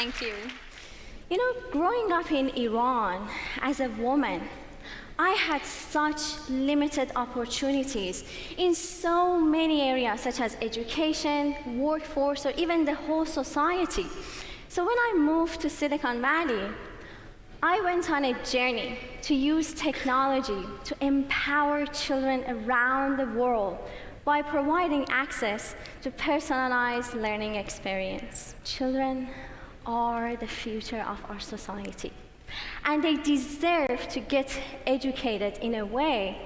Thank you. You know, growing up in Iran as a woman, I had such limited opportunities in so many areas, such as education, workforce, or even the whole society. So when I moved to Silicon Valley, I went on a journey to use technology to empower children around the world by providing access to personalized learning experience. Children are the future of our society, and they deserve to get educated in a way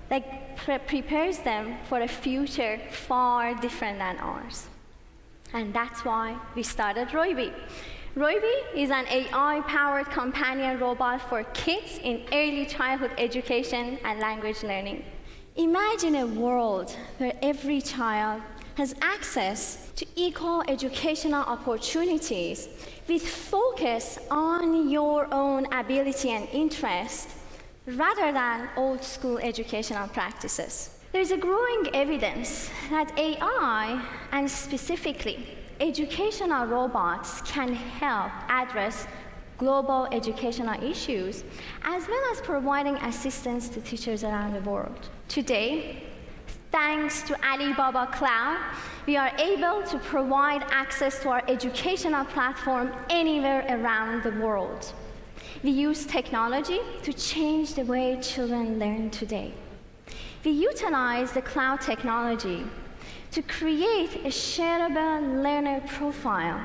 that prepares them for a future far different than ours. And that's why we started Roibi. Roibi is an AI-powered companion robot for kids in early childhood education and language learning. Imagine a world where every child has access to equal educational opportunities with focus on your own ability and interest rather than old school educational practices. There is a growing evidence that AI, and specifically educational robots, can help address global educational issues, as well as providing assistance to teachers around the world. Today, thanks to Alibaba Cloud, we are able to provide access to our educational platform anywhere around the world. We use technology to change the way children learn today. We utilize the cloud technology to create a shareable learner profile,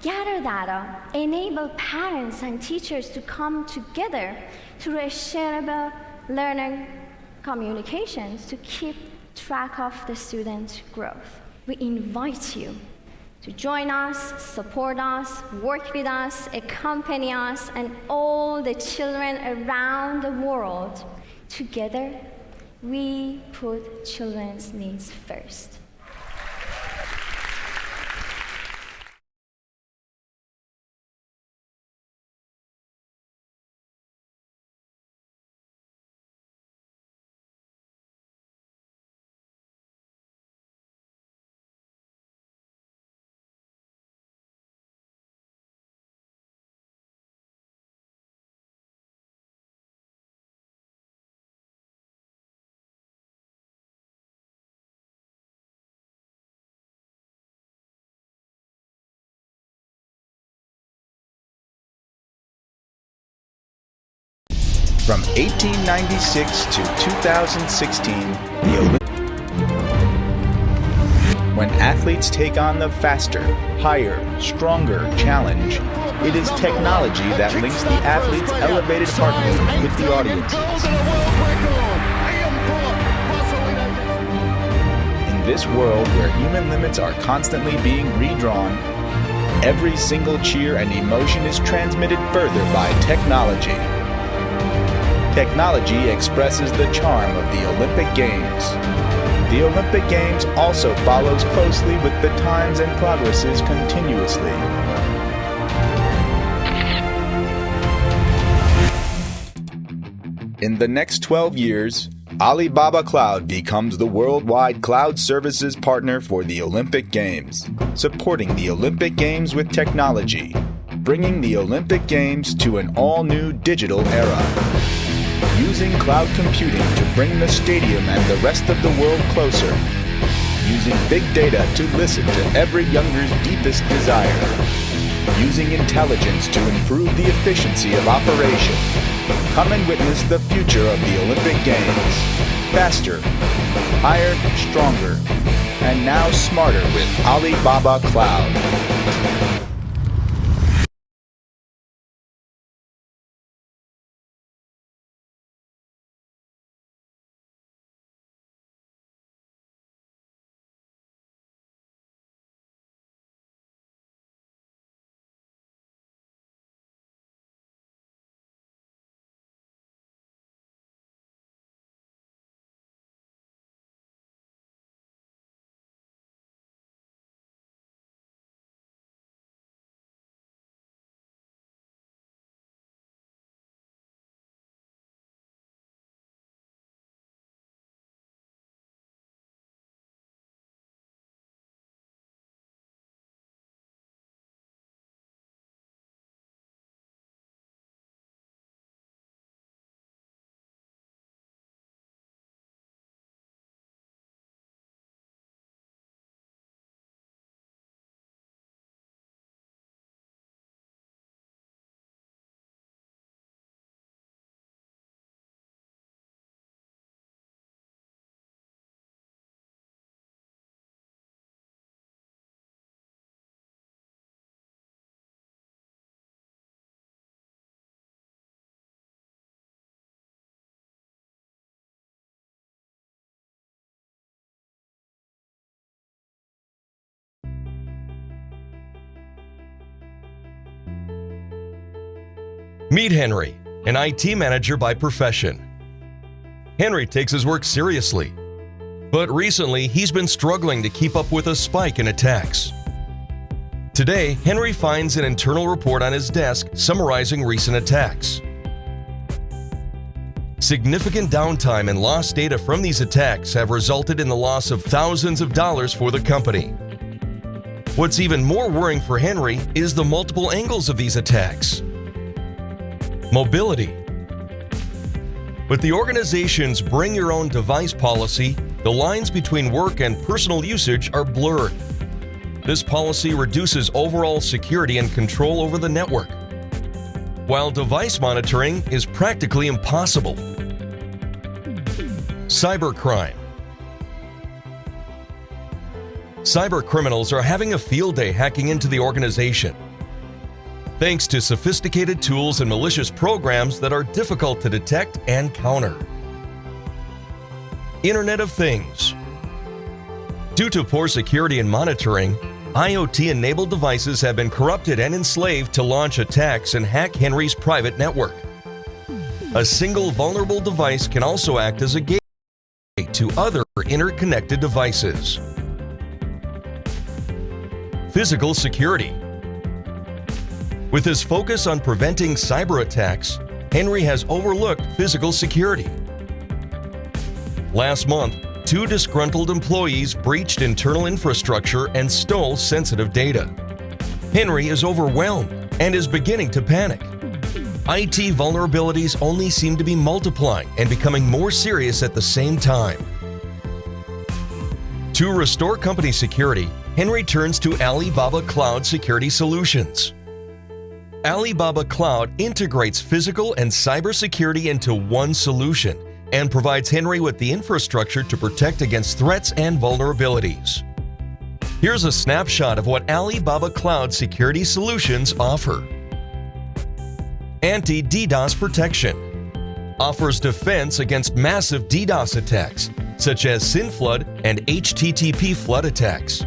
gather data, enable parents and teachers to come together through a shareable learner communications to keep track of the student growth. We invite you to join us, support us, work with us, accompany us, and all the children around the world. Together, we put children's needs first. From 1896 to 2016, when athletes take on the faster, higher, stronger challenge, it is technology that links the athlete's elevated heart rate with the audiences. In this world where human limits are constantly being redrawn, every single cheer and emotion is transmitted further by technology. Technology expresses the charm of the Olympic Games. The Olympic Games also follows closely with the times and progresses continuously. In the next 12 years, Alibaba Cloud becomes the worldwide cloud services partner for the Olympic Games, supporting the Olympic Games with technology, bringing the Olympic Games to an all-new digital era. Using cloud computing to bring the stadium and the rest of the world closer. Using big data to listen to every younger's deepest desire. Using intelligence to improve the efficiency of operation. Come and witness the future of the Olympic Games. Faster, higher, stronger, and now smarter with Alibaba Cloud. Meet Henry, an IT manager by profession. Henry takes his work seriously, but recently he's been struggling to keep up with a spike in attacks. Today, Henry finds an internal report on his desk summarizing recent attacks. Significant downtime and lost data from these attacks have resulted in the loss of thousands of dollars for the company. What's even more worrying for Henry is the multiple angles of these attacks. Mobility. With the organization's bring your own device policy, the lines between work and personal usage are blurred. This policy reduces overall security and control over the network, while device monitoring is practically impossible. Cybercrime. Cybercriminals are having a field day hacking into the organization, thanks to sophisticated tools and malicious programs that are difficult to detect and counter. Internet of Things. Due to poor security and monitoring, IoT-enabled devices have been corrupted and enslaved to launch attacks and hack Henry's private network. A single vulnerable device can also act as a gateway to other interconnected devices. Physical security. With his focus on preventing cyber attacks, Henry has overlooked physical security. Last month, 2 disgruntled employees breached internal infrastructure and stole sensitive data. Henry is overwhelmed and is beginning to panic. IT vulnerabilities only seem to be multiplying and becoming more serious at the same time. To restore company security, Henry turns to Alibaba Cloud Security Solutions. Alibaba Cloud integrates physical and cybersecurity into one solution and provides Henry with the infrastructure to protect against threats and vulnerabilities. Here's a snapshot of what Alibaba Cloud Security Solutions offer. Anti-DDoS protection offers defense against massive DDoS attacks, such as SYN flood and HTTP flood attacks.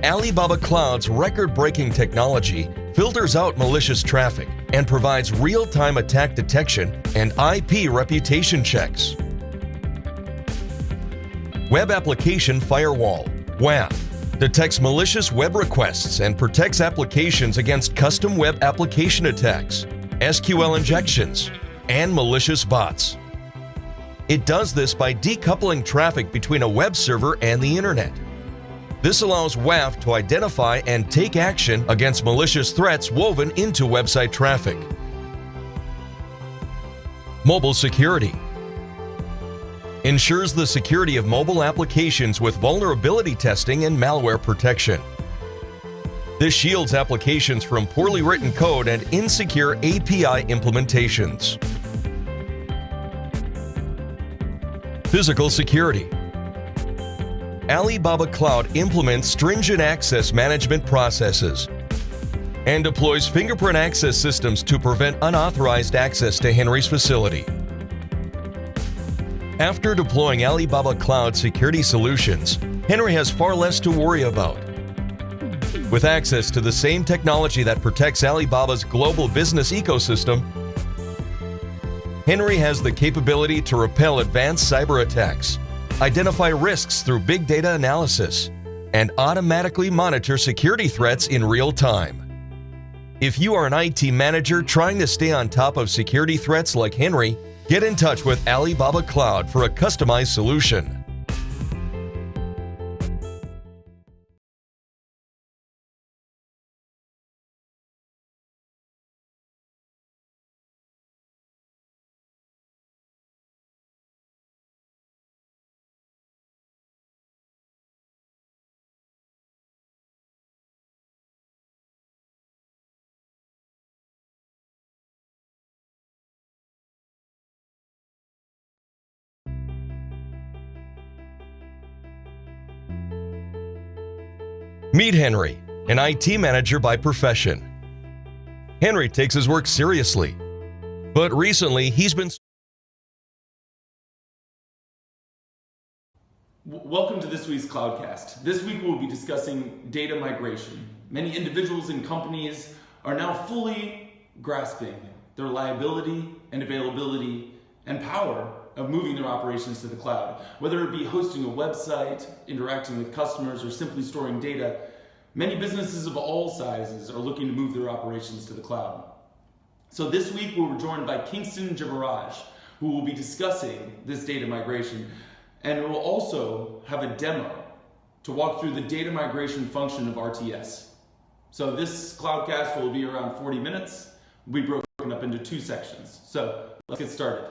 Alibaba Cloud's record-breaking technology filters out malicious traffic and provides real-time attack detection and IP reputation checks. Web Application Firewall, WAF, detects malicious web requests and protects applications against custom web application attacks, SQL injections, and malicious bots. It does this by decoupling traffic between a web server and the internet. This allows WAF to identify and take action against malicious threats woven into website traffic. Mobile security ensures the security of mobile applications with vulnerability testing and malware protection. This shields applications from poorly written code and insecure API implementations. Physical security. Alibaba Cloud implements stringent access management processes and deploys fingerprint access systems to prevent unauthorized access to Henry's facility. After deploying Alibaba Cloud Security Solutions, Henry has far less to worry about. With access to the same technology that protects Alibaba's global business ecosystem, Henry has the capability to repel advanced cyber attacks, identify risks through big data analysis, and automatically monitor security threats in real time. If you are an IT manager trying to stay on top of security threats like Henry, get in touch with Alibaba Cloud for a customized solution. Meet Henry, an IT manager by profession. Henry takes his work seriously, but recently he's been... Welcome to this week's Cloudcast. This week we'll be discussing data migration. Many individuals and companies are now fully grasping the reliability and availability and power of moving their operations to the cloud. Whether it be hosting a website, interacting with customers, or simply storing data, many businesses of all sizes are looking to move their operations to the cloud. So this week we're joined by Kingson, who will be discussing this data migration, and we'll also have a demo to walk through the data migration function of RTS. So this Cloudcast will be around 40 minutes. We'll be broken up into two sections. So let's get started.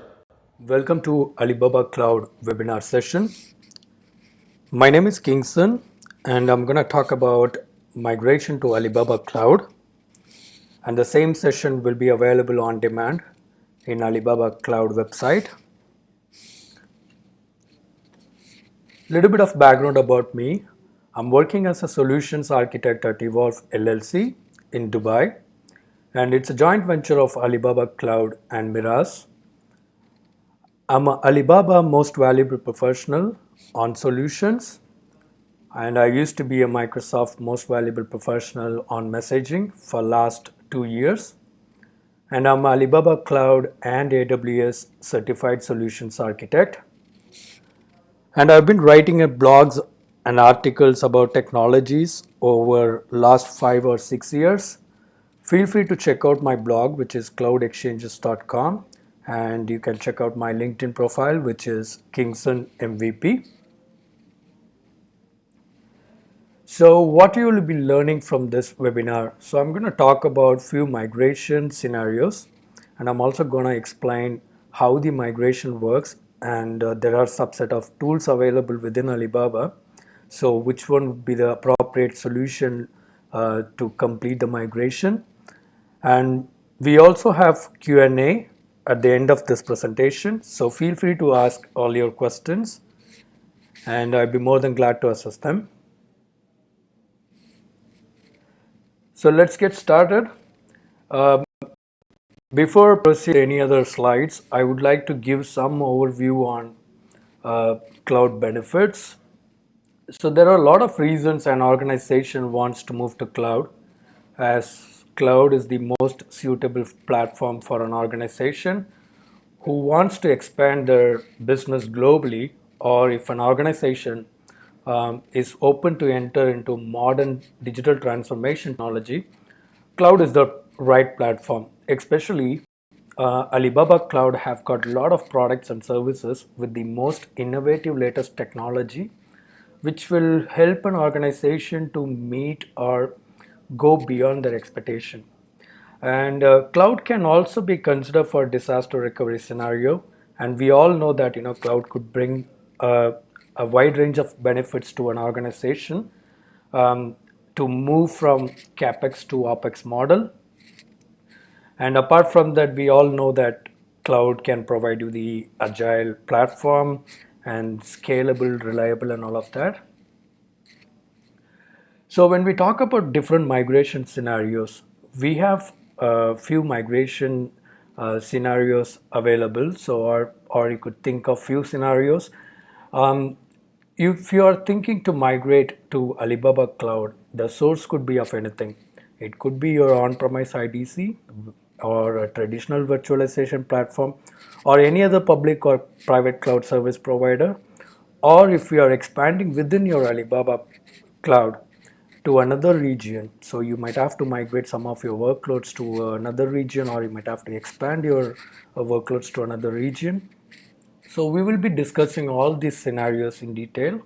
Welcome to Alibaba Cloud webinar session. My name is Kingson and I'm going to talk about migration to Alibaba Cloud, and the same session will be available on demand in Alibaba Cloud website. Little bit of background about me. I'm working as a solutions architect at Evolve LLC in Dubai, and it's a joint venture of Alibaba Cloud and Miraz. I'm a Alibaba Most Valuable Professional on Solutions, and I used to be a Microsoft Most Valuable Professional on Messaging for last 2 years. And I'm Alibaba Cloud and AWS Certified Solutions Architect. And I've been writing blogs and articles about technologies over last 5 or 6 years. Feel free to check out my blog, which is cloudexchanges.com, and you can check out my LinkedIn profile, which is Kingson MVP. So what you will be learning from this webinar? So I'm going to talk about few migration scenarios, and I'm also going to explain how the migration works, and there are subset of tools available within Alibaba. So which one would be the appropriate solution to complete the migration? And we also have Q&A at the end of this presentation. So feel free to ask all your questions, and I'd be more than glad to assist them. So let's get started. Before I proceed any other slides, I would like to give some overview on cloud benefits. So there are a lot of reasons an organization wants to move to cloud, as cloud is the most suitable platform for an organization who wants to expand their business globally, or if an organization is open to enter into modern digital transformation technology. Cloud is the right platform. Especially Alibaba Cloud have got a lot of products and services with the most innovative latest technology, which will help an organization to meet or go beyond their expectation. And cloud can also be considered for disaster recovery scenario, and we all know that cloud could bring a wide range of benefits to an organization to move from capex to opex model. And apart from that, we all know that cloud can provide you the agile platform and scalable, reliable, and all of that. So when we talk about different migration scenarios, we have a few migration scenarios available. So, or you could think of few scenarios. If you are thinking to migrate to Alibaba Cloud, the source could be of anything. It could be your on-premise IDC or a traditional virtualization platform or any other public or private cloud service provider. Or if you are expanding within your Alibaba Cloud to another region, so you might have to migrate some of your workloads to another region, or you might have to expand your workloads to another region. So we will be discussing all these scenarios in detail.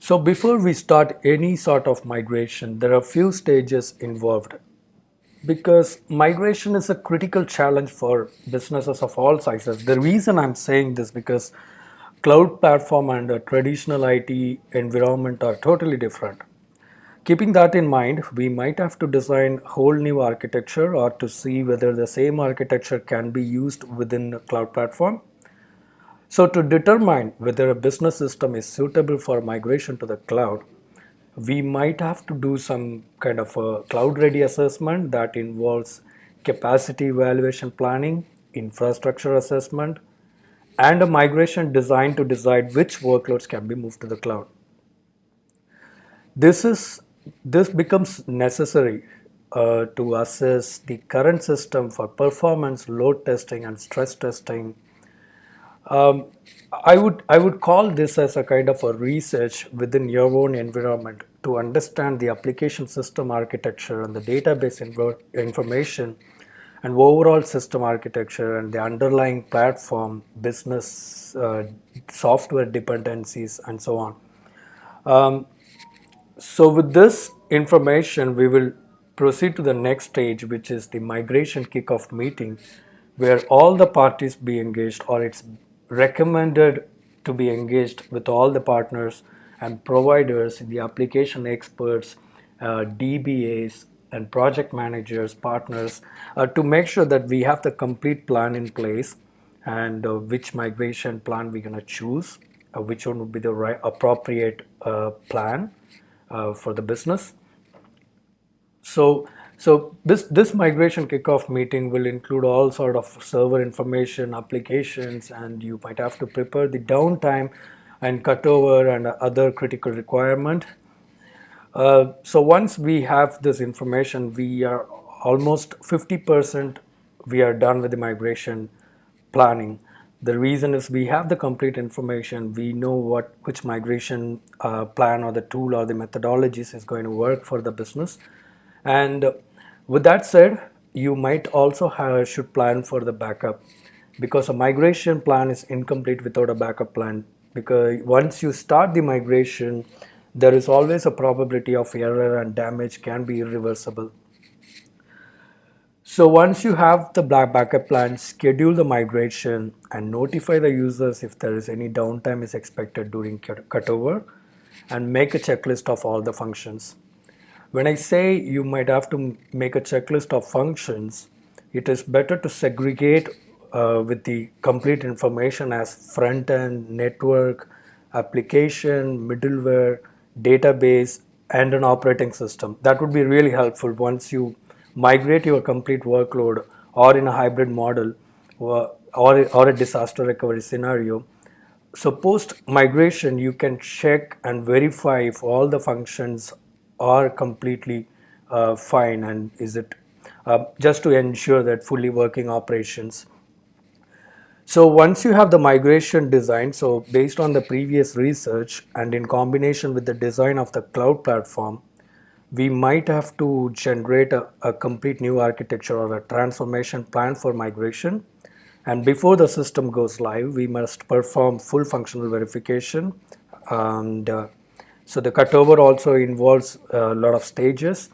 So before we start any sort of migration, there are few stages involved, because migration is a critical challenge for businesses of all sizes. The reason I'm saying this, because cloud platform and a traditional IT environment are totally different. Keeping that in mind, we might have to design whole new architecture, or to see whether the same architecture can be used within a cloud platform. So to determine whether a business system is suitable for migration to the cloud, we might have to do some kind of a cloud ready assessment that involves capacity evaluation planning, infrastructure assessment, and a migration design to decide which workloads can be moved to the cloud. This is this becomes necessary to assess the current system for performance, load testing, and stress testing. Um, I would call this as a kind of a research within your own environment to understand the application system architecture and the database information and overall system architecture and the underlying platform, business, software dependencies, and so on. Um, so with this information, we will proceed to the next stage, which is the migration kickoff meeting, where all the parties be engaged, or it's recommended to be engaged with all the partners and providers, the application experts, DBAs, and project managers, partners, to make sure that we have the complete plan in place and which migration plan we're going to choose, which one would be the right appropriate plan for the business. So this migration kickoff meeting will include all sort of server information, applications, and you might have to prepare the downtime and cutover and other critical requirement. So once we have this information, we are almost 50% we are done with the migration planning. The reason is we have the complete information. We know which migration plan or the tool or the methodologies is going to work for the business. And with that said, you might also should plan for the backup, because a migration plan is incomplete without a backup plan. Because once you start the migration, there is always a probability of error and damage can be irreversible. So once you have the backup plan, schedule the migration and notify the users if there is any downtime is expected during cutover, and make a checklist of all the functions. When I say you might have to make a checklist of functions, it is better to segregate with the complete information as front end, network, application, middleware, database, and an operating system. That would be really helpful once you migrate your complete workload or in a hybrid model or a disaster recovery scenario. So post migration, you can check and verify if all the functions are completely fine, and is it just to ensure that fully working operations. So once you have the migration design, so based on the previous research and in combination with the design of the cloud platform, we might have to generate a complete new architecture or a transformation plan for migration. And before the system goes live, we must perform full functional verification. And so the cutover also involves a lot of stages.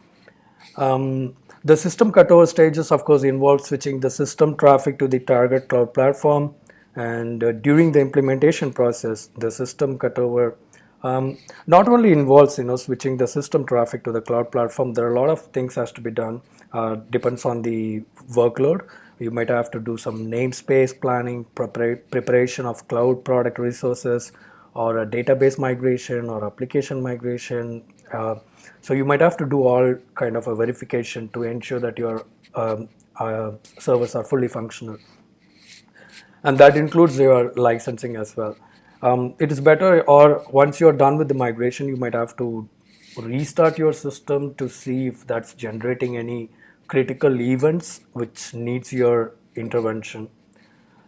The system cutover stages, of course, involve switching the system traffic to the target cloud platform. And during the implementation process, the system cutover not only involves switching the system traffic to the cloud platform. There are a lot of things has to be done. Depends on the workload. You might have to do some namespace planning, preparation of cloud product resources, or a database migration or application migration. So you might have to do all kind of a verification to ensure that your servers are fully functional, and that includes your licensing as well. It is better, or once you're done with the migration, you might have to restart your system to see if that's generating any critical events which needs your intervention.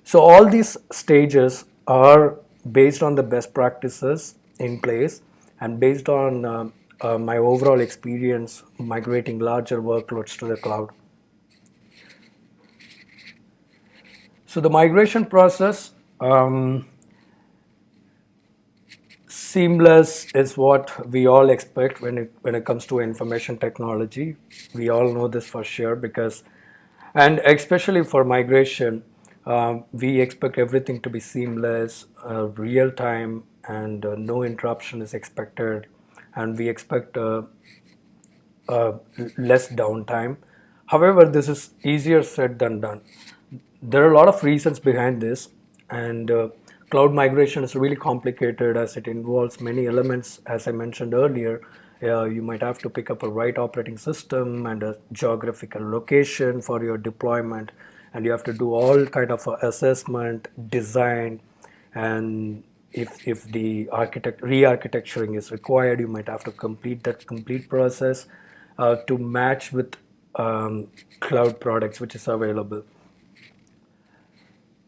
So all these stages are based on the best practices in place and based on my overall experience migrating larger workloads to the cloud. So the migration process, seamless is what we all expect when it comes to information technology. We all know this for sure, because, and especially for migration, we expect everything to be seamless, real time, and no interruption is expected, and we expect less downtime. However, this is easier said than done. There are a lot of reasons behind this, and cloud migration is really complicated as it involves many elements. As I mentioned earlier, you might have to pick up a right operating system and a geographical location for your deployment, and you have to do all kind of assessment, design, and if the re-architecturing is required, you might have to complete that complete process to match with cloud products which is available.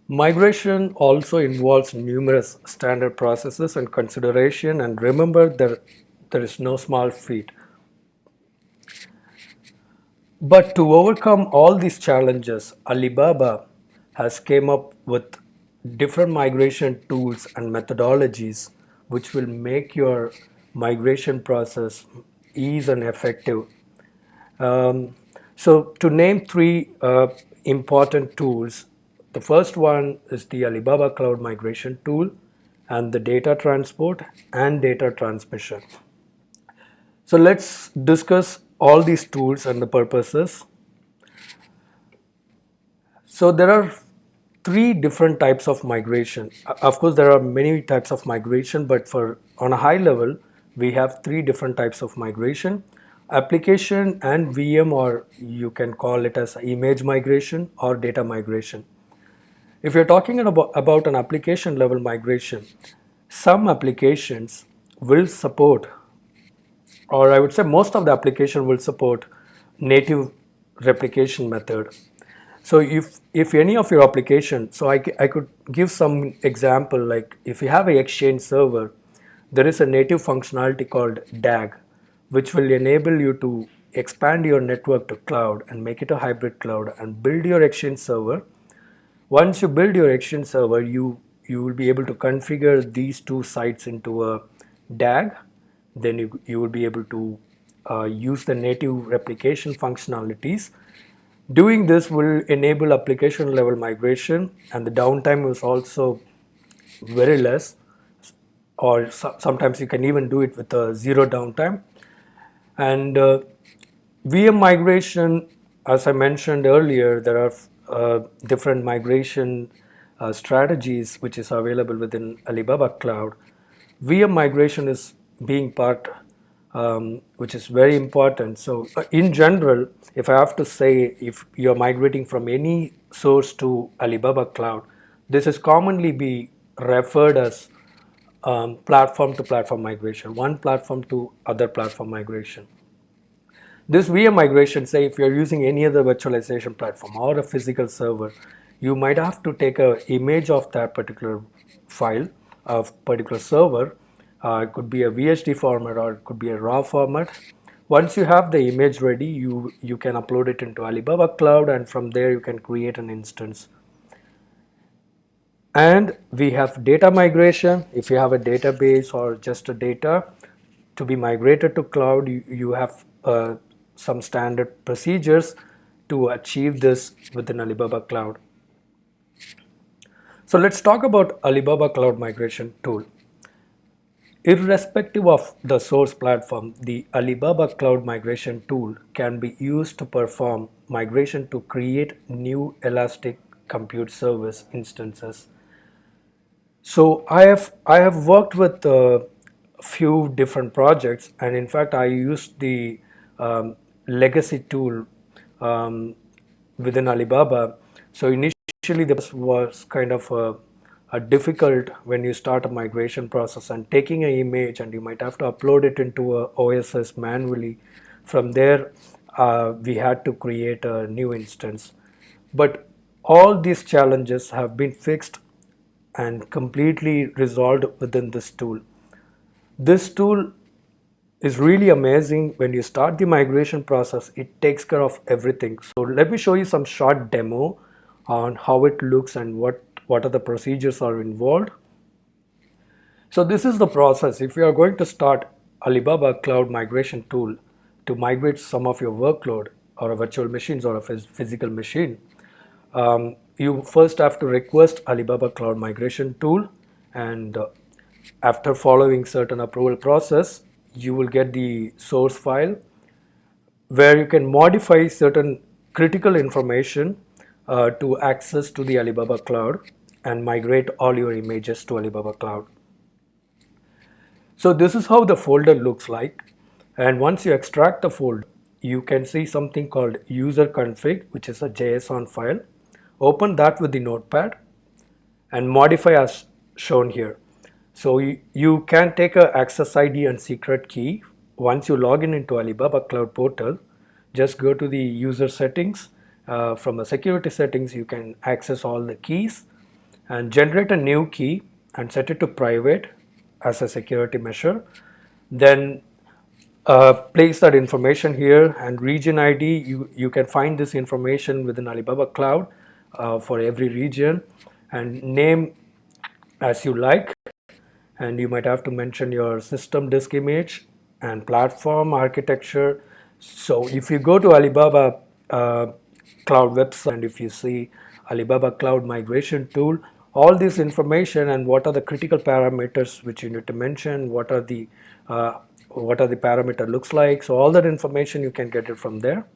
Migration also involves numerous standard processes and consideration, and remember there is no small feat. But to overcome all these challenges, Alibaba has came up with different migration tools and methodologies which will make your migration process easy and effective. So to name three important tools, the first one is the Alibaba Cloud Migration Tool and the data transport and data transmission. So let's discuss all these tools and the purposes. So there are three different types of migration. Of course, there are many types of migration, but for on a high level, we have three different types of migration: application and VM, or you can call it as image migration or data migration. If you're talking about an application level migration, some applications will support, or I would say most of the application will support native replication method. So if any of your application, so I could give some example, like if you have a Exchange server, there is a native functionality called DAG, which will enable you to expand your network to cloud and make it a hybrid cloud and build your Exchange server. Once you build your Exchange server, you will be able to configure these two sites into a DAG. Then you will be able to use the native replication functionalities. Doing this will enable application level migration, and the downtime is also very less, or sometimes you can even do it with a zero downtime. And VM migration, as I mentioned earlier, there are different migration strategies which is available within Alibaba Cloud. VM migration is being part which is very important. So in general, if I have to say, if you're migrating from any source to Alibaba Cloud, this is commonly be referred as platform to platform migration, one platform to other platform migration. This VM migration, say if you're using any other virtualization platform or a physical server, you might have to take an image of that particular file, of particular server. It could be a VHD format or it could be a raw format. Once you have the image ready, you can upload it into Alibaba Cloud, and from there you can create an instance. And we have data migration. If you have a database or just a data to be migrated to cloud, you have some standard procedures to achieve this within Alibaba Cloud. So let's talk about Alibaba Cloud Migration Tool. Irrespective of the source platform, the Alibaba Cloud Migration Tool can be used to perform migration to create new elastic compute service instances. So I have worked with a few different projects, and in fact I used the legacy tool within Alibaba. So initially this was kind of a difficult when you start a migration process and taking an image, and you might have to upload it into a OSS manually. From there we had to create a new instance. But all these challenges have been fixed and completely resolved within this tool. This tool is really amazing. When you start the migration process, it takes care of everything. So let me show you some short demo on how it looks and what are the procedures are involved. So this is the process. If you are going to start Alibaba Cloud Migration Tool to migrate some of your workload or a virtual machines or a physical machine, you first have to request Alibaba Cloud Migration Tool, and after following certain approval process, you will get the source file where you can modify certain critical information to access to the Alibaba Cloud and migrate all your images to Alibaba Cloud. So this is how the folder looks like, and once you extract the folder, you can see something called user config, which is a JSON file. Open that with the notepad and modify as shown here. So you can take a access ID and secret key. Once you log in into Alibaba Cloud portal, just go to the user settings. From the security settings, you can access all the keys and generate a new key and set it to private as a security measure. Then place that information here, and region ID, you can find this information within Alibaba Cloud for every region, and name as you like. And you might have to mention your system disk image and platform architecture. So if you go to Alibaba Cloud website and if you see Alibaba Cloud Migration Tool, all this information and what are the critical parameters which you need to mention, what are the parameter looks like. So all that information you can get it from there.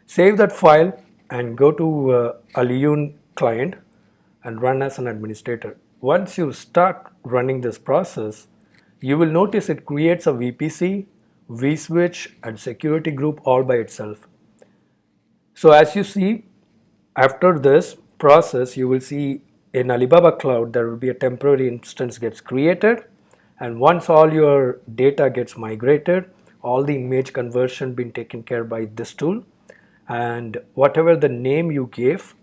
Save that file and go to Aliyun client and run as an administrator. Once you start running this process, you will notice it creates a VPC, vSwitch and security group all by itself. So as you see, after this process, you will see in Alibaba Cloud, there will be a temporary instance gets created. And once all your data gets migrated, all the image conversion been taken care by this tool. And whatever the name you gave,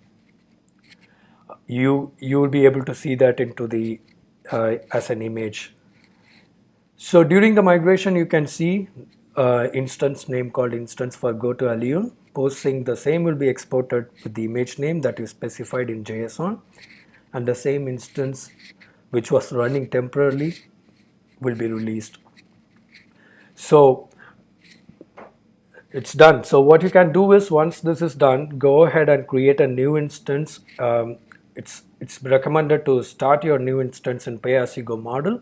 you will be able to see that into the as an image. So during the migration, you can see instance name called instance for go to Aliyun. Posting the same will be exported with the image name that is specified in JSON, and the same instance which was running temporarily will be released. So it's done. So what you can do is, once this is done, go ahead and create a new instance. It's recommended to start your new instance in pay-as-you-go model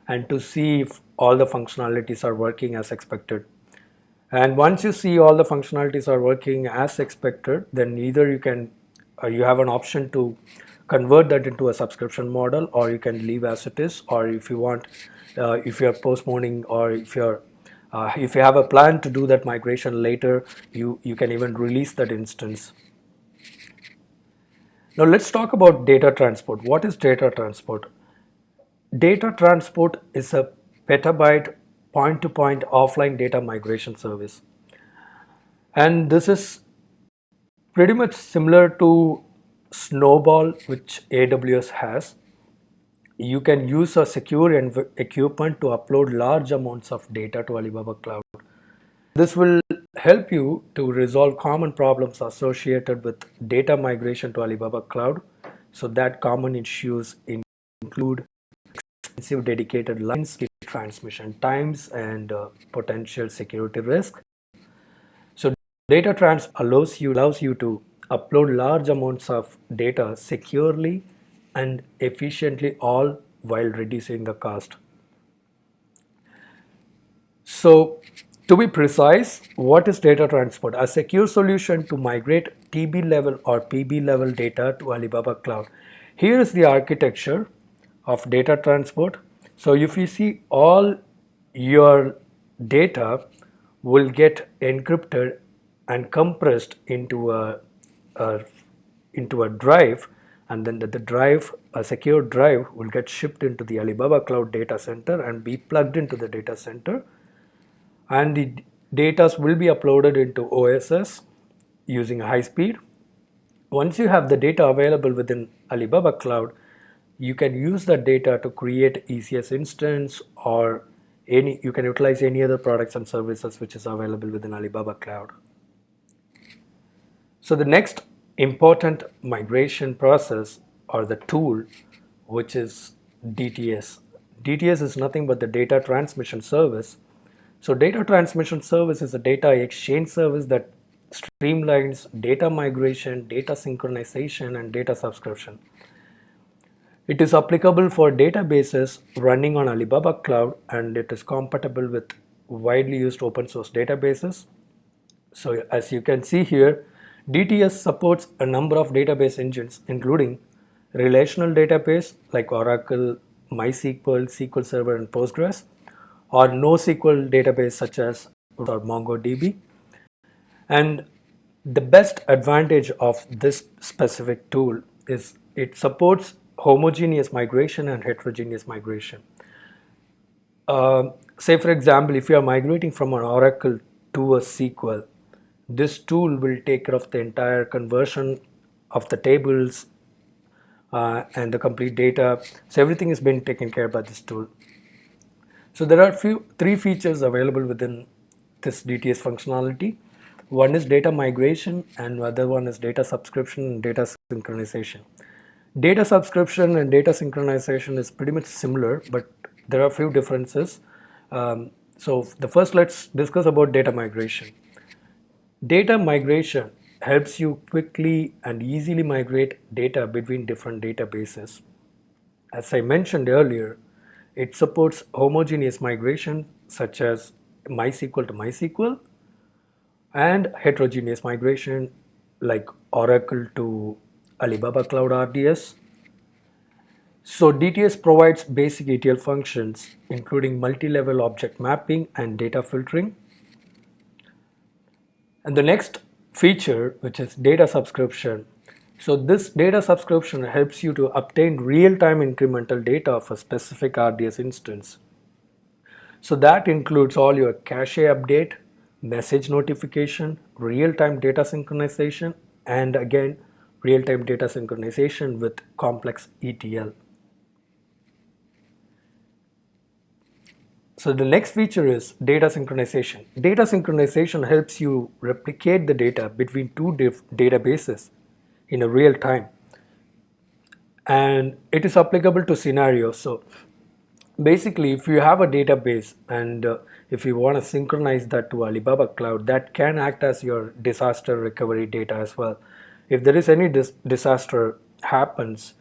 and to see if all the functionalities are working as expected. And once you see all the functionalities are working as expected, then either you can you have an option to convert that into a subscription model, or you can leave as it is, or if you want, if you're postponing, or if you have a plan to do that migration later, you can even release that instance. Now let's talk about data transport. What is data transport? Data transport is a petabyte point-to-point offline data migration service. And this is pretty much similar to Snowball, which AWS has. You can use a secure equipment to upload large amounts of data to Alibaba Cloud. This will help you to resolve common problems associated with data migration to Alibaba Cloud. So that common issues include expensive dedicated lines, transmission times, and potential security risk. So data transfer allows you to upload large amounts of data securely and efficiently, all while reducing the cost. So to be precise, what is data transport? A secure solution to migrate TB level or PB level data to Alibaba Cloud. Here is the architecture of data transport. So if you see, all your data will get encrypted and compressed into a drive, and then the drive, a secure drive, will get shipped into the Alibaba Cloud data center and be plugged into the data center, and the data will be uploaded into OSS using high speed. Once you have the data available within Alibaba Cloud, you can use that data to create ECS instance, or you can utilize any other products and services which is available within Alibaba Cloud. So the next important migration process, or the tool, which is DTS. DTS is nothing but the data transmission service. So data transmission service is a data exchange service that streamlines data migration, data synchronization, and data subscription. It is applicable for databases running on Alibaba Cloud, and it is compatible with widely used open source databases. So as you can see here, DTS supports a number of database engines, including relational database like Oracle, MySQL, SQL Server, and Postgres, or NoSQL database such as or MongoDB. And the best advantage of this specific tool is it supports homogeneous migration and heterogeneous migration. Say for example, if you are migrating from an Oracle to a SQL, this tool will take care of the entire conversion of the tables and the complete data. So everything is being taken care by this tool. So there are three features available within this DTS functionality. One is data migration and other one is data subscription and data synchronization. Data subscription and data synchronization is pretty much similar, but there are a few differences. So the first, let's discuss about data migration. Data migration helps you quickly and easily migrate data between different databases. As I mentioned earlier, it supports homogeneous migration such as MySQL to MySQL and heterogeneous migration like Oracle to Alibaba Cloud RDS. So DTS provides basic ETL functions including multi-level object mapping and data filtering. And the next feature, which is data subscription. So this data subscription helps you to obtain real-time incremental data of a specific RDS instance. So that includes all your cache update, message notification, real-time data synchronization, and again, real-time data synchronization with complex ETL. So the next feature is data synchronization. Data synchronization helps you replicate the data between two databases in a real time. And it is applicable to scenarios. So basically, if you have a database and if you want to synchronize that to Alibaba Cloud, that can act as your disaster recovery data as well. If there is any disaster happens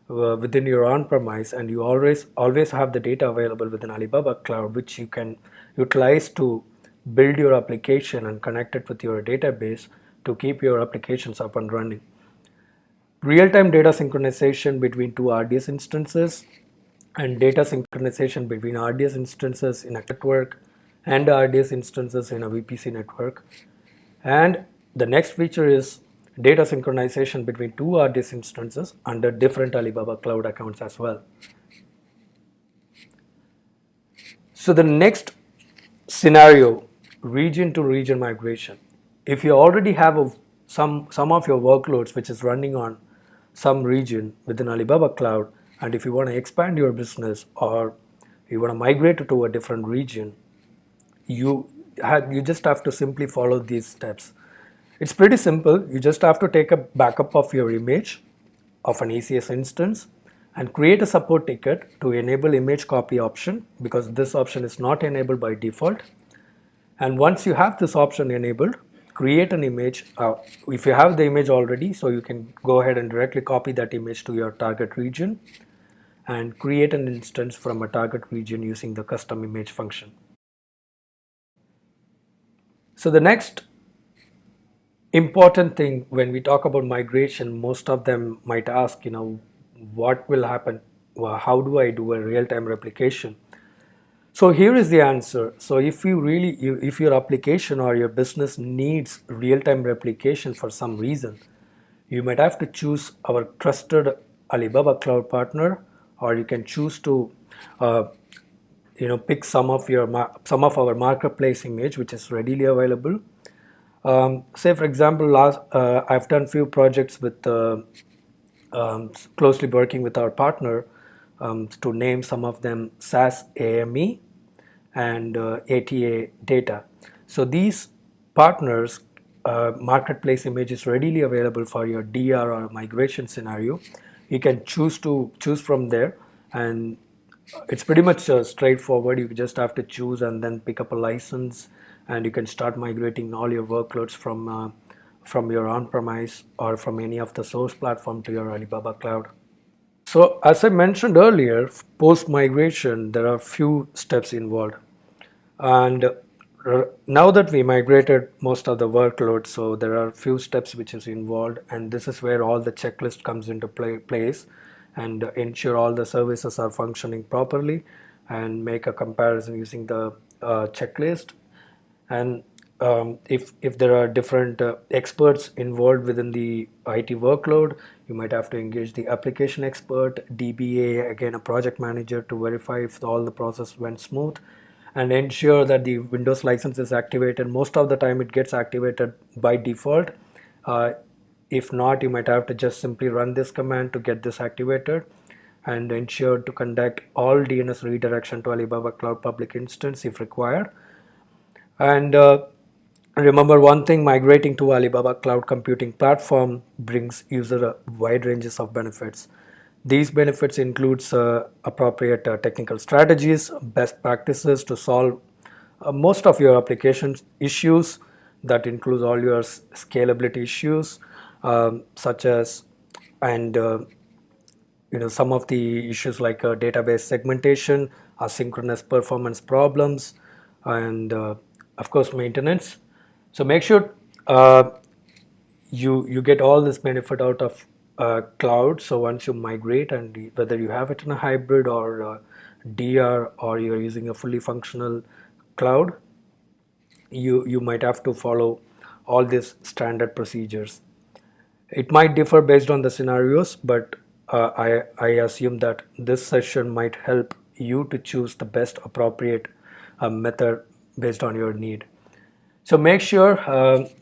within your on-premise, and you always have the data available within Alibaba Cloud, which you can utilize to build your application and connect it with your database to keep your applications up and running. Real-time data synchronization between two RDS instances and data synchronization between RDS instances in a network and RDS instances in a VPC network. And the next feature is data synchronization between two RDS instances under different Alibaba Cloud accounts as well. So the next scenario, region to region migration. If you already have some of your workloads which is running on some region within Alibaba Cloud, and if you want to expand your business or you want to migrate to a different region, you just have to simply follow these steps. It's pretty simple. You just have to take a backup of your image of an ECS instance and create a support ticket to enable image copy option, because this option is not enabled by default. And once you have this option enabled, create an image. If you have the image already, so you can go ahead and directly copy that image to your target region and create an instance from a target region using the custom image function. So the next important thing when we talk about migration, most of them might ask, what will happen? Well, how do I do a real-time replication? So here is the answer. So if if your application or your business needs real-time replication for some reason, you might have to choose our trusted Alibaba Cloud partner, or you can choose to pick some of our marketplace image which is readily available. Say for example, I've done few projects with closely working with our partner, to name some of them SAS AME and ATA Data. So these partners marketplace image is readily available for your DR or migration scenario. You can choose from there, and it's pretty much straightforward. You just have to choose and then pick up a license, and you can start migrating all your workloads from your on-premise or from any of the source platform to your Alibaba Cloud. So as I mentioned earlier, post-migration, there are few steps involved. And now that we migrated most of the workloads, so there are few steps which is involved, and this is where all the checklist comes into place and ensure all the services are functioning properly and make a comparison using the checklist. And if there are different experts involved within the IT workload, you might have to engage the application expert, DBA, again a project manager, to verify if all the process went smooth and ensure that the Windows license is activated. Most of the time it gets activated by default. Uh, if not, you might have to just simply run this command to get this activated, and ensure to conduct all DNS redirection to Alibaba Cloud public instance if required. And remember one thing, migrating to Alibaba Cloud Computing Platform brings user a wide ranges of benefits. These benefits includes appropriate technical strategies, best practices to solve most of your application issues. That includes all your scalability issues, such as, and some of the issues like database segmentation, asynchronous performance problems, and of course maintenance. So make sure you get all this benefit out of cloud. So once you migrate, and whether you have it in a hybrid or DR, or you're using a fully functional cloud, you might have to follow all these standard procedures. It might differ based on the scenarios, but I assume that this session might help you to choose the best appropriate method based on your need. So make sure,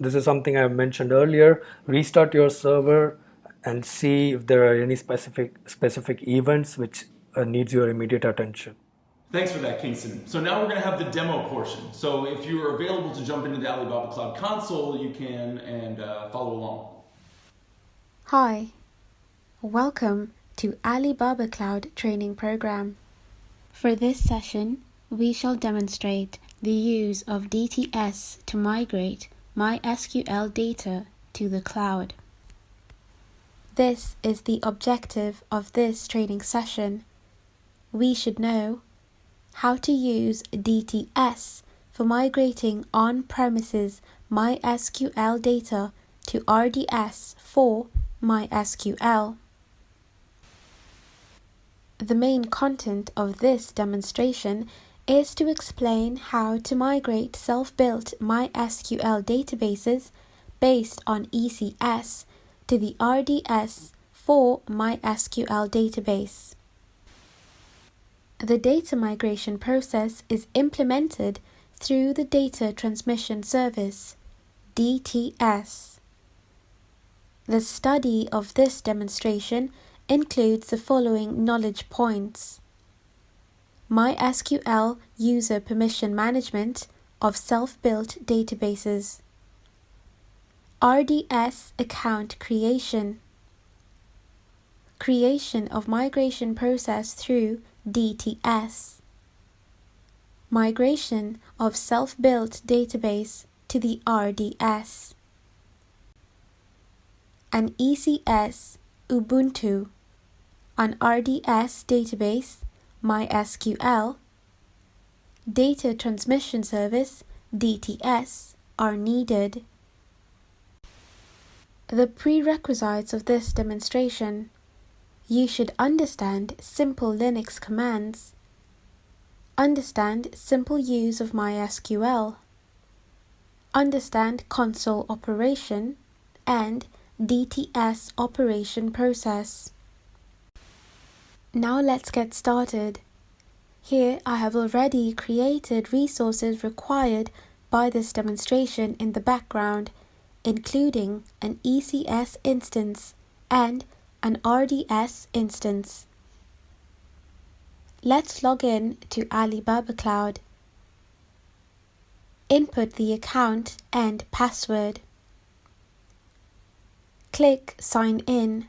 this is something I mentioned earlier, restart your server and see if there are any specific events which needs your immediate attention. Thanks for that, Kingson. So now we're going to have the demo portion. So if you are available to jump into the Alibaba Cloud console, you can, and follow along. Hi, welcome to Alibaba Cloud Training Program. For this session, we shall demonstrate the use of DTS to migrate MySQL data to the cloud. This is the objective of this training session. We should know how to use DTS for migrating on-premises MySQL data to RDS for MySQL. The main content of this demonstration is to explain how to migrate self-built MySQL databases based on ECS to the RDS for MySQL database. The data migration process is implemented through the Data Transmission Service, DTS. The study of this demonstration includes the following knowledge points: MySQL user permission management of self-built databases, RDS account creation, creation of migration process through DTS, migration of self-built database to the RDS, an ECS Ubuntu, an RDS database MySQL, Data Transmission Service DTS are needed. The prerequisites of this demonstration: you should understand simple Linux commands, understand simple use of MySQL, understand console operation, and DTS operation process. Now let's get started. Here I have already created resources required by this demonstration in the background, including an ECS instance and an RDS instance. Let's log in to Alibaba Cloud. Input the account and password. Click Sign In.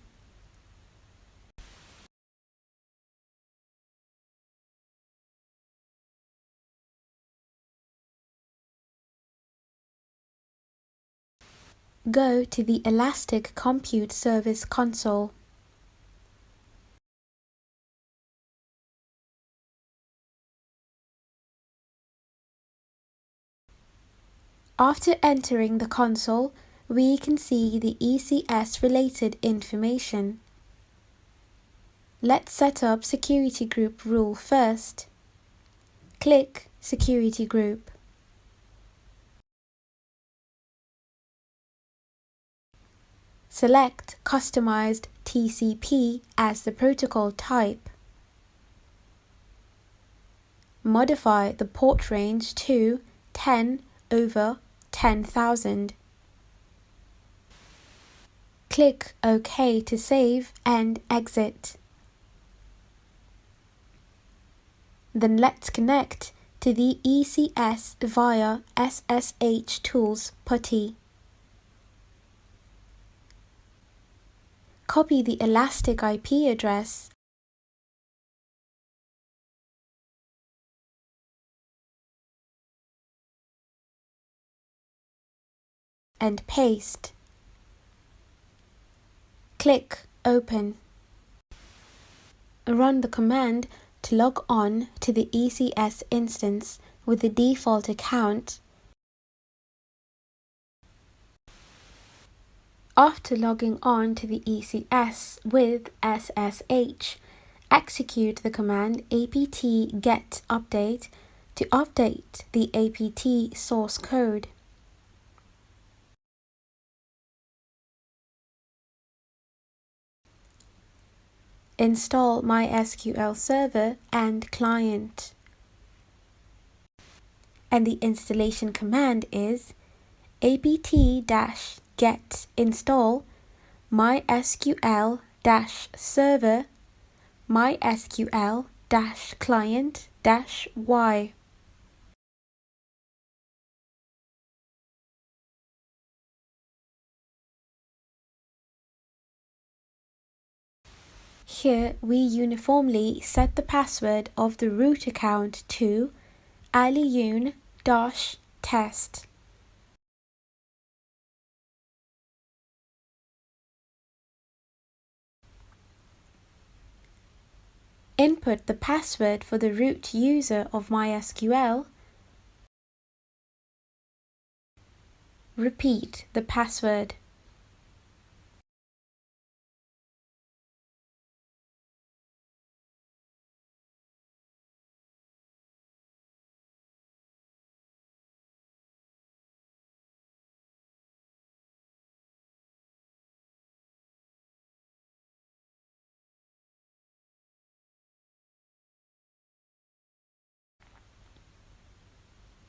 Go to the Elastic Compute Service console. After entering the console, we can see the ECS related information. Let's set up security group rule first. Click Security Group. select Customized TCP as the protocol type. Modify the port range to 10/10,000. Click OK to save and exit. Then let's connect to the ECS via SSH Tools PuTTY. Copy the elastic IP address and paste. Click Open. Run the command to log on to the ECS instance with the default account. After logging on to the ECS with SSH, execute the command apt-get update to update the apt source code. Install MySQL Server and client. And the installation command is apt-get install MySQL-server MySQL-client-y. Here we uniformly set the password of the root account to aliyun-test. Input the password for the root user of MySQL. Repeat the password.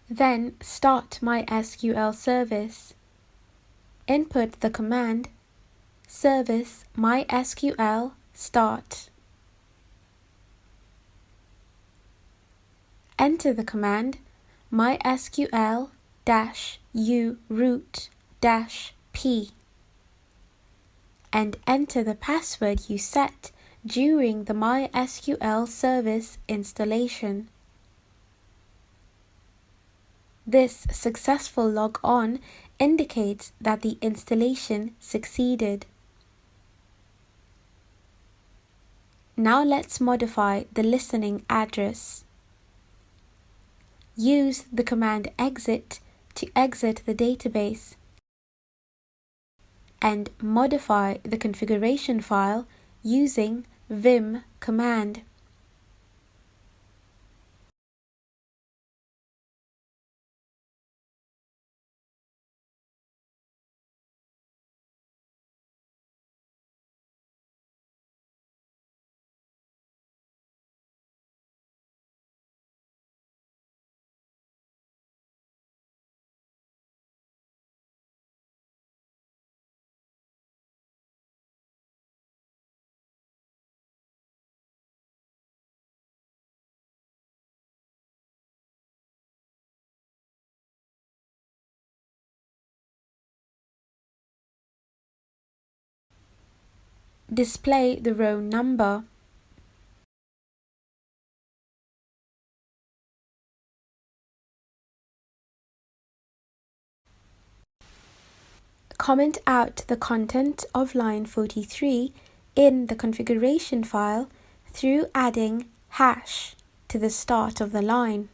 Then start MySQL service. Input the command service MySQL start. Enter the command MySQL-u root-p and enter the password you set during the MySQL service installation. This successful log-on indicates that the installation succeeded. Now let's modify the listening address. Use the command exit to exit the database and modify the configuration file using vim command. Display the row number. Comment out the content of line 43 in the configuration file through adding hash to the start of the line.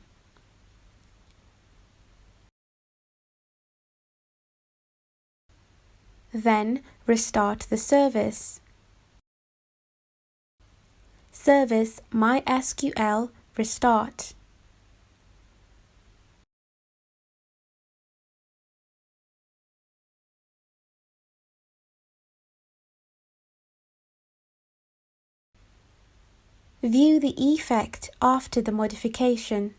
Then restart the service. Service MySQL restart. View the effect after the modification.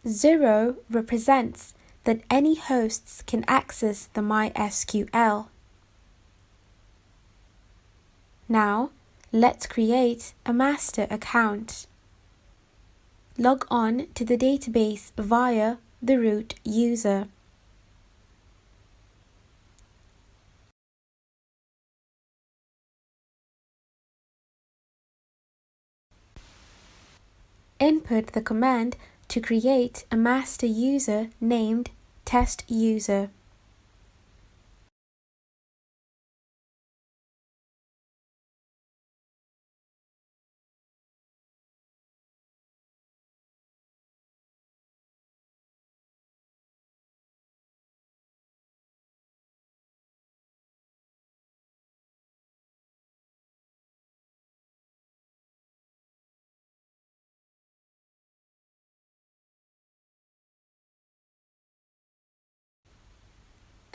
Zero represents that any hosts can access the MySQL. Now, let's create a master account. Log on to the database via the root user. Input the command to create a master user named test user.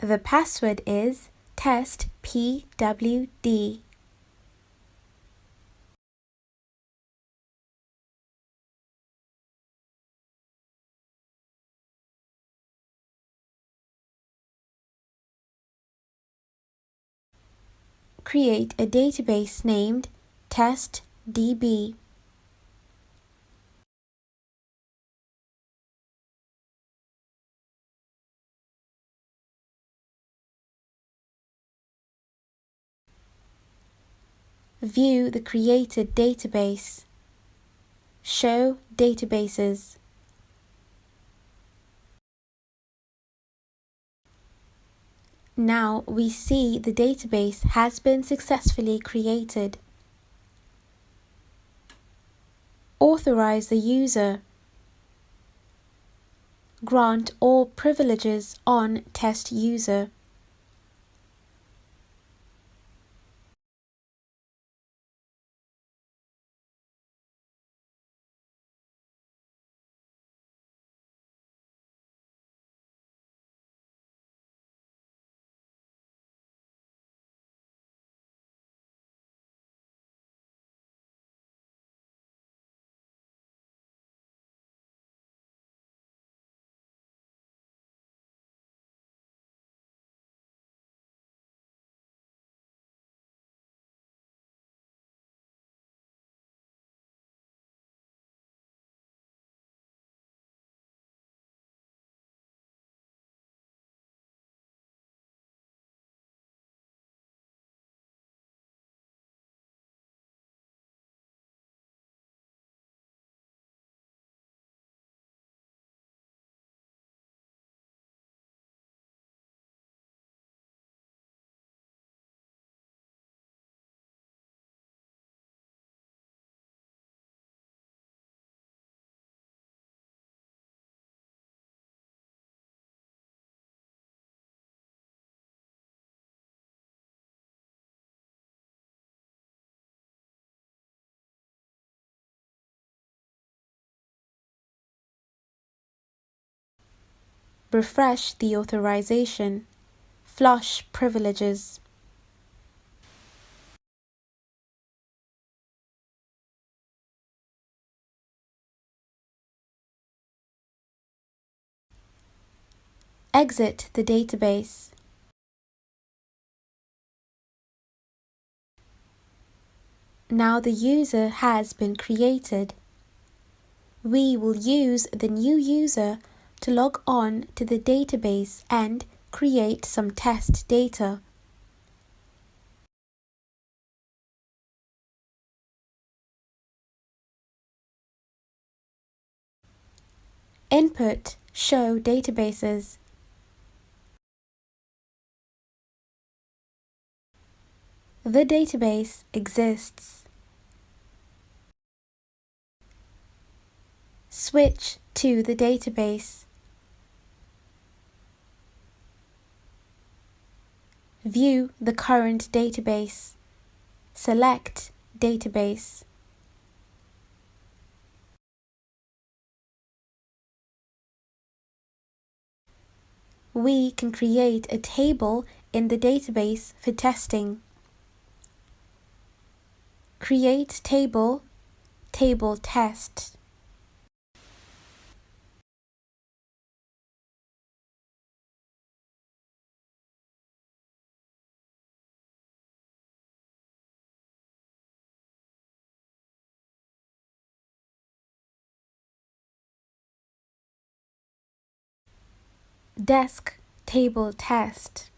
The password is testpwd. Create a database named testdb. View the created database. Show databases. Now we see the database has been successfully created. Authorize the user. Grant all privileges on test user. Refresh the authorization. Flush privileges. Exit the database. Now the user has been created. We will use the new user to log on to the database and create some test data. Input show databases. The database exists. Switch to the database. View the current database. Select Database. we can create a table in the database for testing. Create table, table test. Desk table test.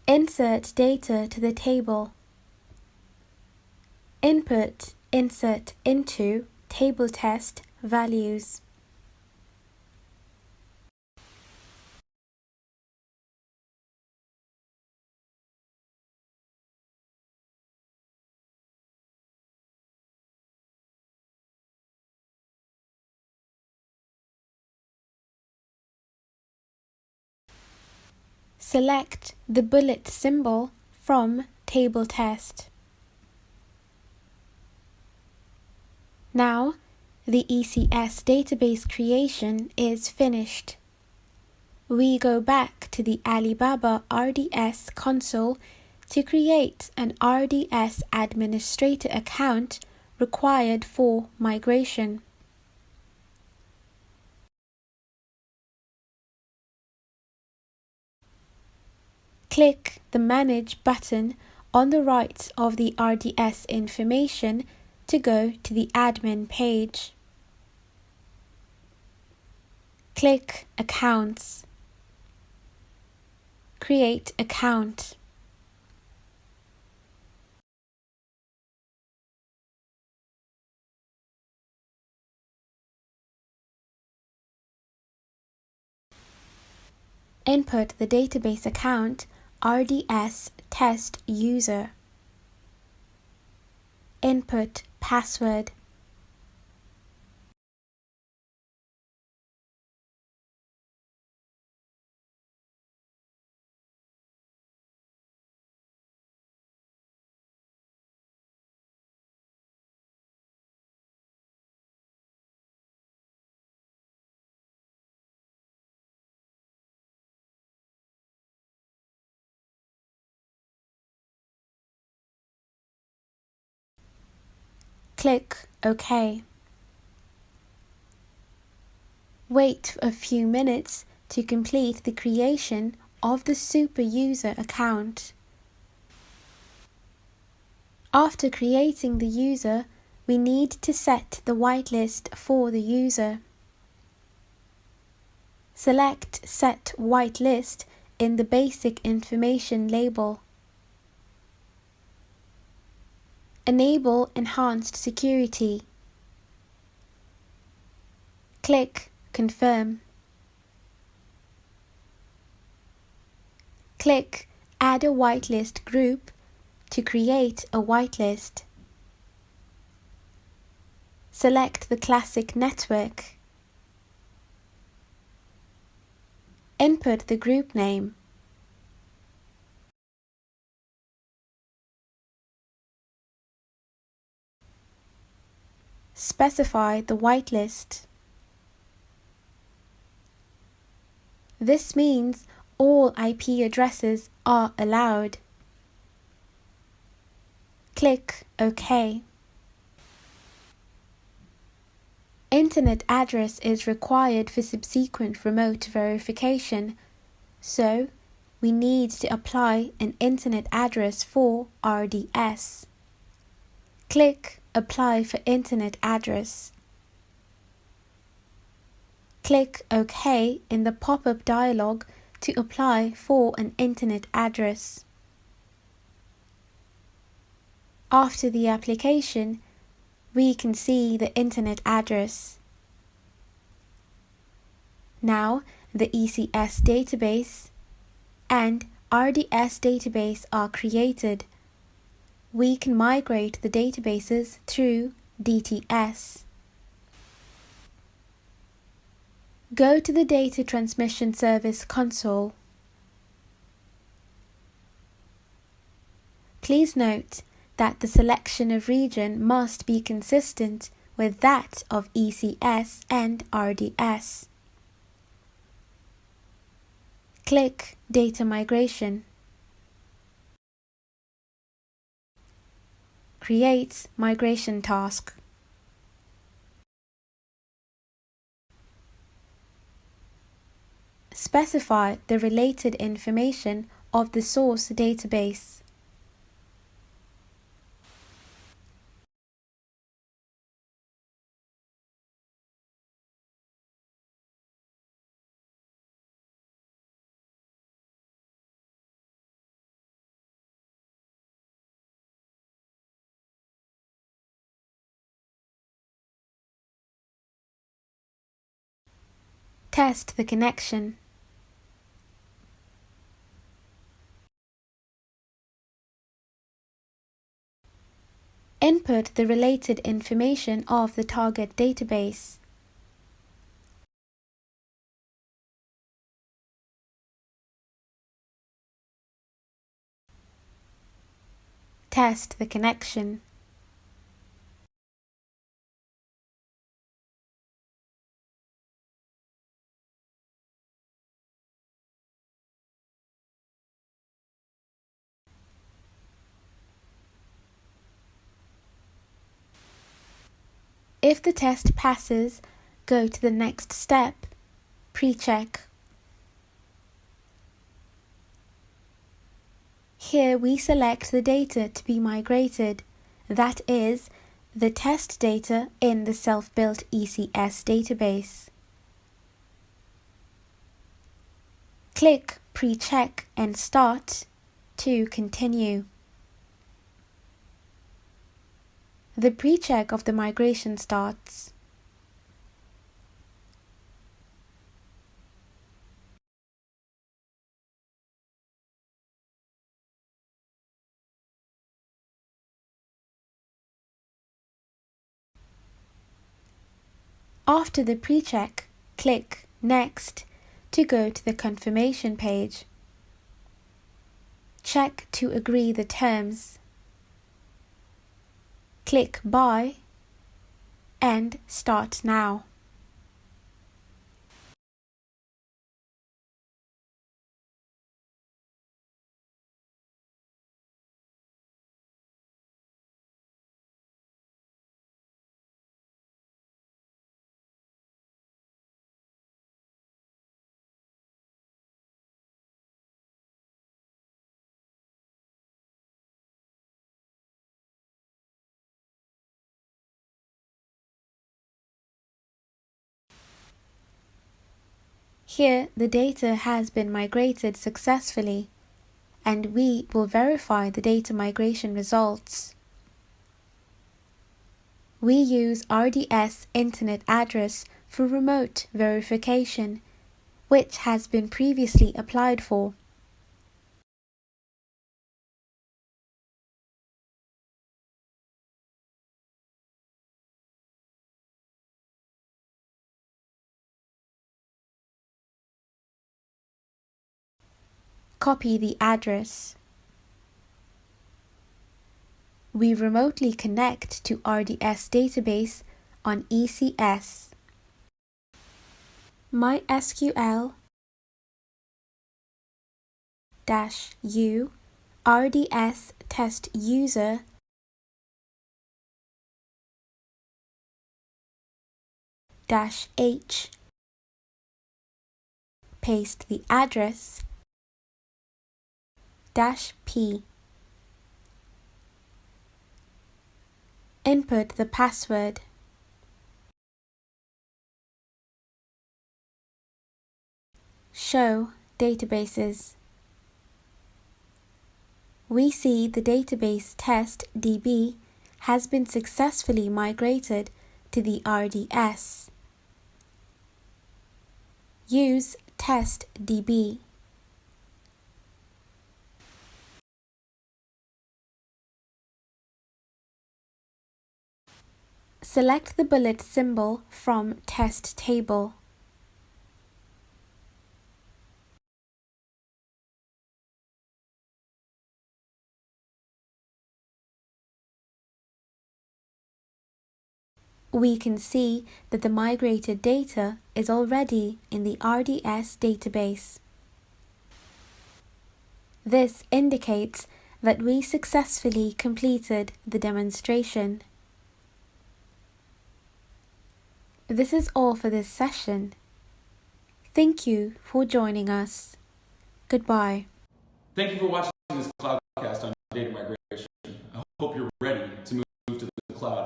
Insert data to the table. Input insert into table test values. Select the bullet symbol from table test. Now, the ECS database creation is finished. We go back to the Alibaba RDS console to create an RDS administrator account required for migration. Click the Manage button on the right of the RDS information to go to the admin page. Click Accounts. Create account. Input the database account RDS test user. Input password. Click OK. Wait a few minutes to complete the creation of the super user account. After creating the user, we need to set the whitelist for the user. Select Set Whitelist in the Basic Information label. Enable Enhanced Security. Click Confirm. Click Add a whitelist group to create a whitelist. Select the classic network. Input the group name. Specify the whitelist. This means all IP addresses are allowed. Click OK. Internet address is required for subsequent remote verification, so we need to apply an internet address for RDS. Click Apply for Internet Address. Click OK in the pop-up dialog to apply for an internet address. After the application, we can see the internet address. Now, the ECS database and RDS database are created. We can migrate the databases through DTS. Go to the Data Transmission Service console. Please note that the selection of region must be consistent with that of ECS and RDS. Click Data Migration. Create migration task. Specify the related information of the source database. Test the connection. Input the related information of the target database. Test the connection. If the test passes, go to the next step, pre-check. Here we select the data to be migrated, that is, the test data in the self-built ECS database. Click Pre-check and Start to continue. The pre-check of the migration starts. After the pre-check, click Next to go to the confirmation page. Check to agree the terms. Click Buy and Start Now. Here the data has been migrated successfully, and we will verify the data migration results. We use RDS Internet address for remote verification, which has been previously applied for. Copy the address. We remotely connect to RDS database on ECS. MySQL-U RDS test user -H. Paste the address -P. Input the password. Show databases. We see the database test DB has been successfully migrated to the RDS. Use test DB. Select the bullet symbol from test table. we can see that the migrated data is already in the RDS database. This indicates that we successfully completed the demonstration. This is all for this session. Thank you for joining us. Goodbye. Thank you for watching this Cloudcast on data migration. I hope you're ready to move to the cloud.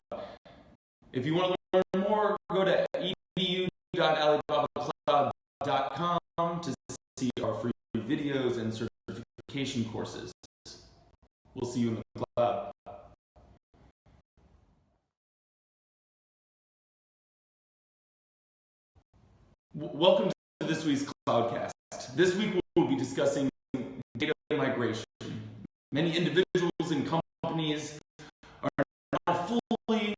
If you want to learn more, go to edu.alibabacloud.com to see our free videos and certification courses. We'll see you in the cloud. Welcome to this week's Cloudcast. This week we'll be discussing data migration. Many individuals and companies are now fully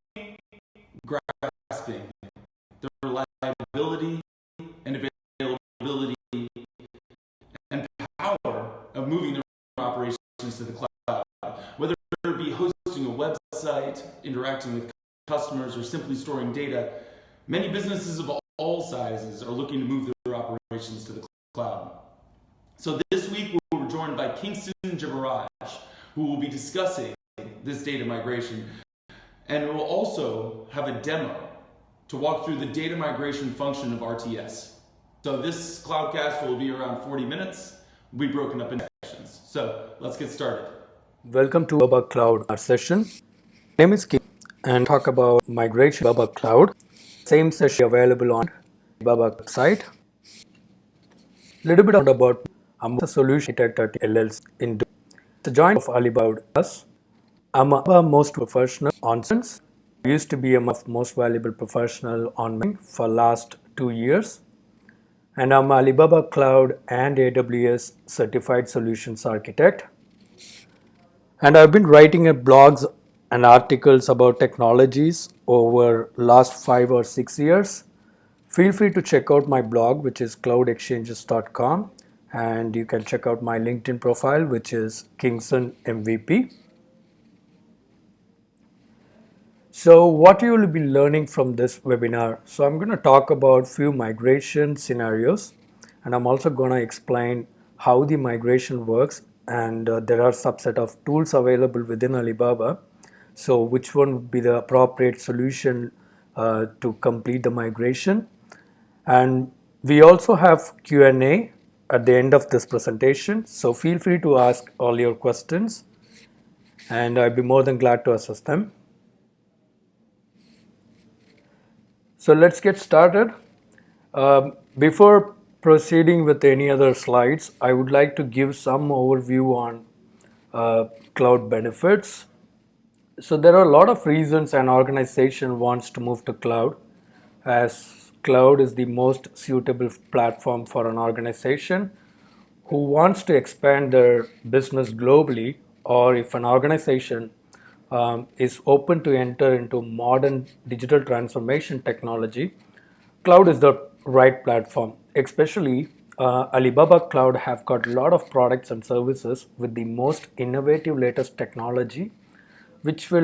grasping the reliability and availability and power of moving their operations to the cloud. Whether it be hosting a website, interacting with customers, or simply storing data, many businesses of all sizes are looking to move their operations to the cloud. So this week we're joined by Kingson who will be discussing this data migration, and we'll also have a demo to walk through the data migration function of RTS. So this Cloudcast will be around 40 minutes. We'll be broken up into sections. So let's get started. Welcome to Alibaba Cloud session. My name is Kingson and talk about migration Alibaba Cloud. Same session available on Alibaba website. Little bit about I'm a solution architect at LLC in the joint of Alibaba Plus. I'm a most professional on sense. I used to be a most valuable professional on for last 2 years. And I'm Alibaba Cloud and AWS certified solutions architect. And I've been writing blogs and articles about technologies over last 5 or 6 years. Feel free to check out my blog, which is cloudexchanges.com, and you can check out my LinkedIn profile, which is Kingson MVP. So what you will be learning from this webinar? So I'm going to talk about few migration scenarios, and I'm also going to explain how the migration works, and there are subset of tools available within Alibaba. So which one would be the appropriate solution to complete the migration? And we also have Q&A at the end of this presentation. So feel free to ask all your questions, and I'd be more than glad to assist them. So let's get started. Before proceeding with any other slides, I would like to give some overview on cloud benefits. So there are a lot of reasons an organization wants to move to cloud, as cloud is the most suitable platform for an organization who wants to expand their business globally, or if an organization is open to enter into modern digital transformation technology, cloud is the right platform. Especially Alibaba Cloud have got a lot of products and services with the most innovative latest technology, which will